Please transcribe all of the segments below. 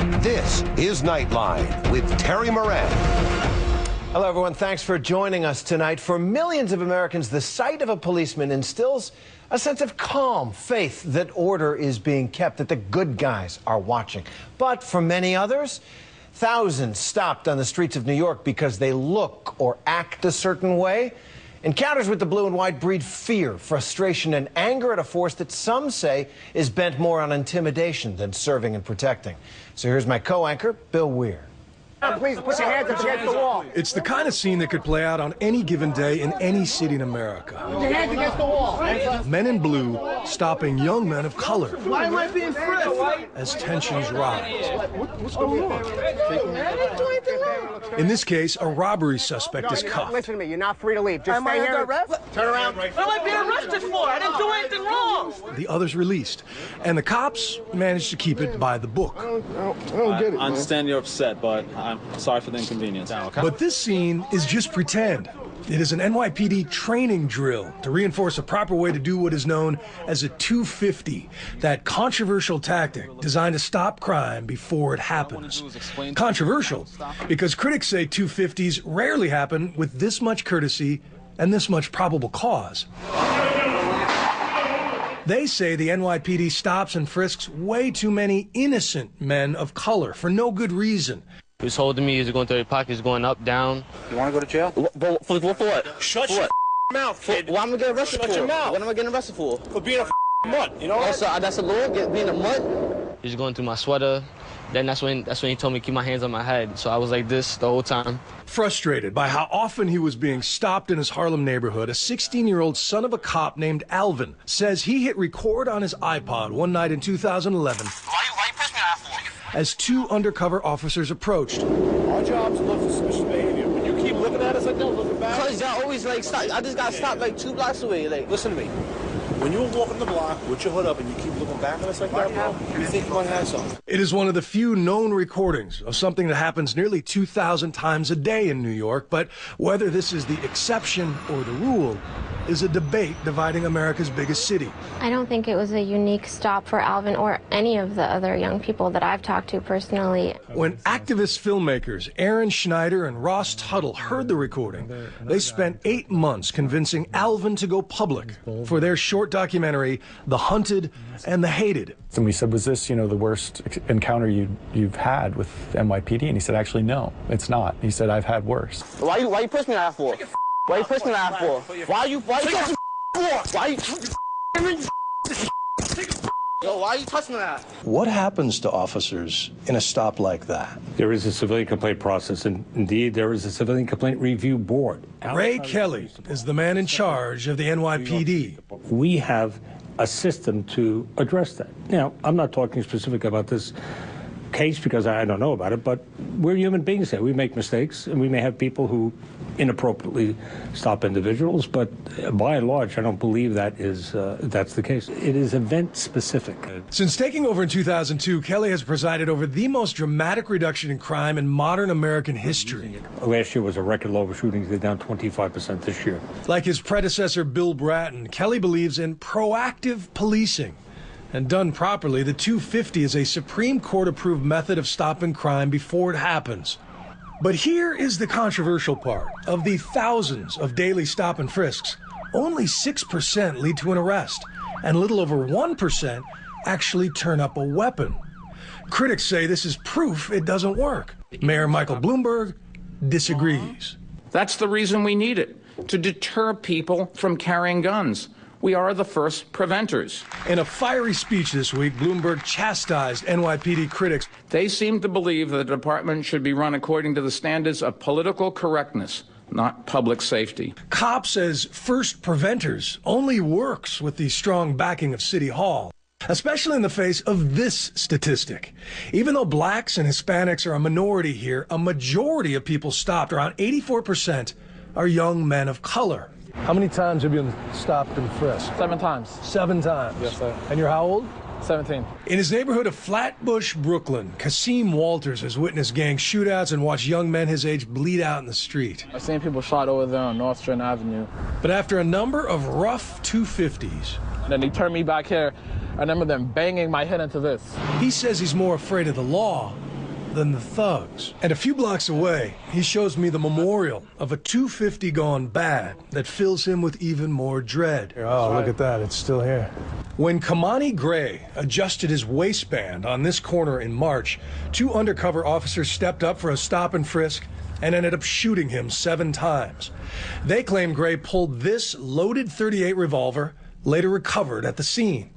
This is Nightline with Terry Moran. Hello, everyone. Thanks for joining us tonight. For millions of Americans, the sight of a policeman instills a sense of calm, faith that order is being kept, that the good guys are watching. But for many others, thousands stopped on the streets of New York because they look or act a certain way. Encounters with the blue and white breed fear, frustration, and anger at a force that some say is bent more on intimidation than serving and protecting. So here's my co-anchor, Bill Weir. Please put your hands up against the wall. It's the kind of scene that could play out on any given day in any city in America. Put your hands against the wall. Men in blue stopping young men of color. Why am I being frisked? As tensions rise. What's going on? I didn't do anything wrong. In this case, a robbery suspect is cuffed. Listen to me. You're not free to leave. Just stay here. Turn around. What am I being arrested for? I didn't do anything wrong. The others released. And the cops managed to keep it by the book. I don't get it. I understand you're upset, but I'm sorry for the inconvenience. But this scene is just pretend. It is an NYPD training drill to reinforce a proper way to do what is known as a 250, that controversial tactic designed to stop crime before it happens. Controversial because critics say 250s rarely happen with this much courtesy and this much probable cause. They say the NYPD stops and frisks way too many innocent men of color for no good reason. He was holding me, he was going through his pockets, going up, down. You want to go to jail? For what? Shut your mouth, kid. What am I getting arrested for? Shut your mouth. What am I getting arrested for? For being a mutt, you know what? Also, that's a law, being a mutt? He was going through my sweater. Then that's when he told me to keep my hands on my head. So I was like this the whole time. Frustrated by how often he was being stopped in his Harlem neighborhood, a 16-year-old son of a cop named Alvin says he hit record on his iPod one night in 2011 Why you press me out for? as two undercover officers approached. Our job's to look for suspicious behavior. When you keep looking at us like that, looking back. Because y'all always like stop. I just got stopped like 2 blocks away. Like, Listen to me. When you were walking the block with your hood up and you keep looking back at us like that, bro, you think you might have something. It is one of the few known recordings of something that happens nearly 2,000 times a day in New York, but whether this is the exception or the rule is a debate dividing America's biggest city. I don't think it was a unique stop for Alvin or any of the other young people that I've talked to personally. When activist filmmakers Aaron Schneider and Ross Tuttle heard the recording, they spent 8 months convincing Alvin to go public for their short documentary, The Hunted and the Hated. And we said, was this, the worst encounter you've had with NYPD? And he said, actually, no, it's not. He said, I've had worse. why you push me out for? Why you push me out for? Why you Yo, why you touching that? What happens to officers in a stop like that? There is a civilian complaint process, and indeed there is a civilian complaint review board. Ray Kelly is the man in charge of the NYPD. We have a system to address that. Now, I'm not talking specific about this case because I don't know about it, but we're human beings here. We make mistakes, and we may have people who inappropriately stop individuals, but by and large, I don't believe that is that's the case. It is event specific. Since taking over in 2002, Kelly has presided over the most dramatic reduction in crime in modern American history. Last year was a record low of shootings. They're down 25% this year. Like his predecessor, Bill Bratton, Kelly believes in proactive policing. And done properly, the 250 is a Supreme Court-approved method of stopping crime before it happens. But here is the controversial part. Of the thousands of daily stop and frisks, only 6% lead to an arrest, and a little over 1% actually turn up a weapon. Critics say this is proof it doesn't work. Mayor Michael Bloomberg disagrees. That's the reason we need it, to deter people from carrying guns. We are the first preventers. In a fiery speech this week, Bloomberg chastised NYPD critics. They seem to believe that the department should be run according to the standards of political correctness, not public safety. Cop says first preventers only works with the strong backing of City Hall, especially in the face of this statistic. Even though blacks and Hispanics are a minority here, a majority of people stopped, around 84%, are young men of color. How many times have you been stopped and frisked? 7 times. 7 times? Yes, sir. And you're how old? 17. In his neighborhood of Flatbush, Brooklyn, Kasim Walters has witnessed gang shootouts and watched young men his age bleed out in the street. I've seen people shot over there on North Strand Avenue. But after a number of rough 250s... And then they turned me back here. I remember them banging my head into this. He says he's more afraid of the law than the thugs. And a few blocks away, he shows me the memorial of a 250 gone bad that fills him with even more dread. Oh, look at that. It's still here. When Kamani Gray adjusted his waistband on this corner in March, 2 undercover officers stepped up for a stop and frisk and ended up shooting him 7 times. They claim Gray pulled this loaded .38 revolver, later recovered at the scene.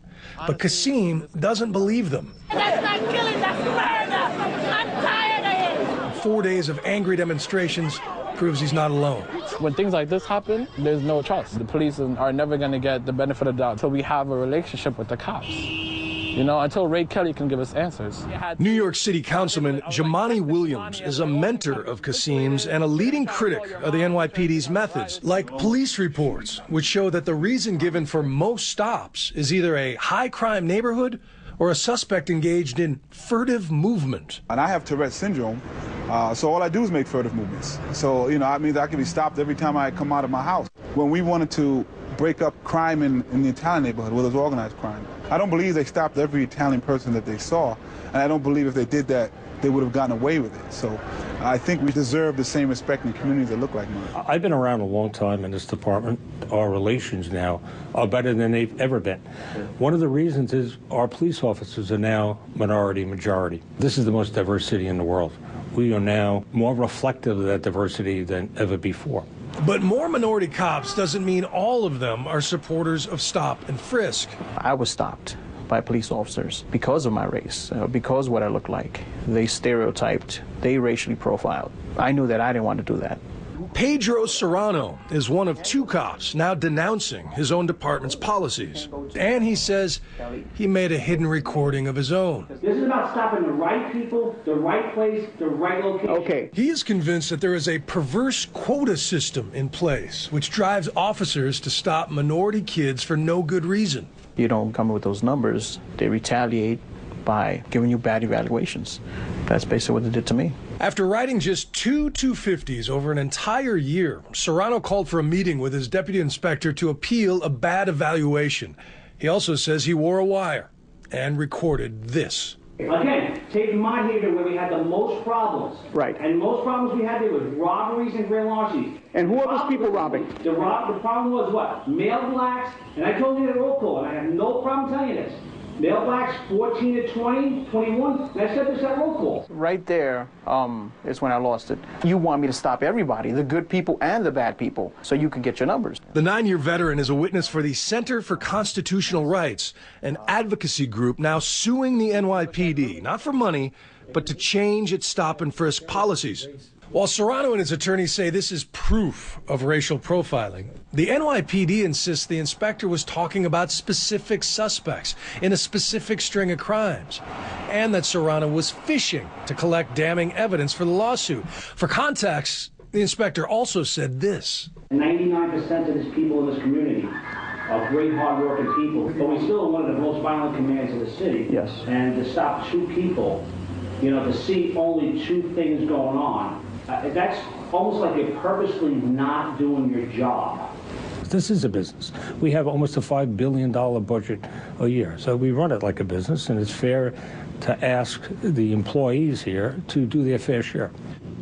But Kasim doesn't believe them. That's not killing, that's murder. I'm tired of it. 4 days of angry demonstrations proves he's not alone. When things like this happen, there's no trust. The police are never going to get the benefit of the doubt until we have a relationship with the cops. You know, until Ray Kelly can give us answers. New York City Councilman Jamani Williams is a mentor of Kasim's and a leading critic of the NYPD's methods, like police reports, which show that the reason given for most stops is either a high-crime neighborhood or a suspect engaged in furtive movement. And I have Tourette's syndrome, so all I do is make furtive movements. So, you know, that means I can be stopped every time I come out of my house. When we wanted to break up crime in the Italian neighborhood, where there's organized crime, I don't believe they stopped every Italian person that they saw, and I don't believe if they did that, they would have gotten away with it. So I think we deserve the same respect in communities that look like mine. I've been around a long time in this department. Our relations now are better than they've ever been. One of the reasons is our police officers are now minority majority. This is the most diverse city in the world. We are now more reflective of that diversity than ever before. But more minority cops doesn't mean all of them are supporters of stop and frisk. I was stopped by police officers because of my race, because of what I look like. They stereotyped, they racially profiled. I knew that I didn't want to do that. Pedro Serrano is one of 2 cops now denouncing his own department's policies. And he says he made a hidden recording of his own. This is about stopping the right people, the right place, the right location. Okay. He is convinced that there is a perverse quota system in place, which drives officers to stop minority kids for no good reason. You don't come with those numbers, they retaliate by giving you bad evaluations. That's basically what they did to me. After riding just 2 250s over an entire year, Serrano called for a meeting with his deputy inspector to appeal a bad evaluation. He also says he wore a wire and recorded this. Again, take in mind here where we had the most problems. Right. And most problems we had there was robberies and grand larcenies. And who are those people robbing? The problem was what? Male blacks, and I told you the roll call, and I have no problem telling you this. Male blacks 14 to 20, 21, and I said this at roll call. Right there is when I lost it. You want me to stop everybody, the good people and the bad people, so you can get your numbers. The 9-year veteran is a witness for the Center for Constitutional Rights, an advocacy group now suing the NYPD, not for money, but to change its stop and frisk policies. While Serrano and his attorneys say this is proof of racial profiling, the NYPD insists the inspector was talking about specific suspects in a specific string of crimes, and that Serrano was fishing to collect damning evidence for the lawsuit. For context, the inspector also said this. 99% of these people in this community are great, hard-working people, but we still are one of the most violent communities in the city. Yes. And to stop 2 people, you know, to see only 2 things going on, that's almost like you're purposely not doing your job. This is a business. We have almost a $5 billion budget a year. So we run it like a business, and it's fair to ask the employees here to do their fair share.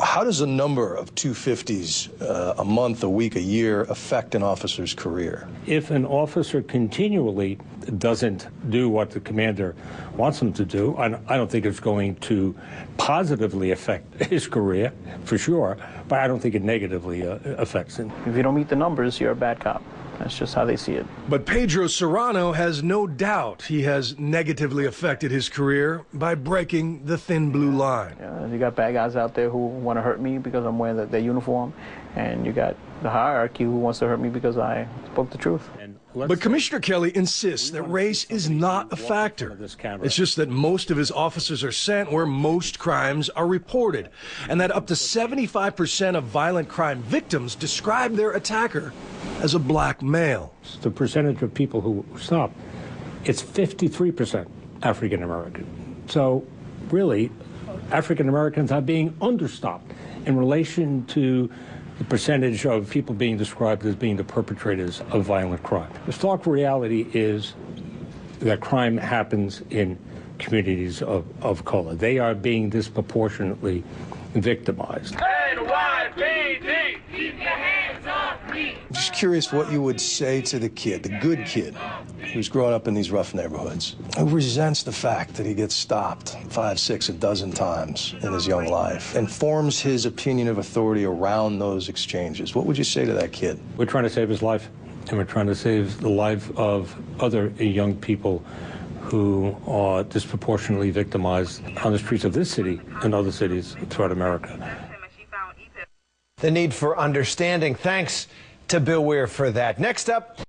How does a number of 250s a month, a week, a year affect an officer's career? If an officer continually doesn't do what the commander wants him to do, I don't think it's going to positively affect his career, for sure, but I don't think it negatively affects him. If you don't meet the numbers, you're a bad cop. That's just how they see it. But Pedro Serrano has no doubt he has negatively affected his career by breaking the thin blue line. Yeah, you got bad guys out there who want to hurt me because I'm wearing their uniform, and you got the hierarchy who wants to hurt me because I spoke the truth. But Commissioner Kelly insists that race is not a factor. It's just that most of his officers are sent where most crimes are reported, and that up to 75% of violent crime victims describe their attacker as a black male. The percentage of people who stop, it's 53% African American. So really, African Americans are being understopped in relation to the percentage of people being described as being the perpetrators of violent crime. The stark reality is that crime happens in communities of color. They are being disproportionately victimized. NYPD, keep your hands off me. I'm just curious what you would say to the kid, the good kid, who's growing up in these rough neighborhoods, who resents the fact that he gets stopped 5, 6, a dozen times in his young life, and forms his opinion of authority around those exchanges. What would you say to that kid? We're trying to save his life, and we're trying to save the life of other young people who are disproportionately victimized on the streets of this city and other cities throughout America. The need for understanding. Thanks to Bill Weir for that. Next up.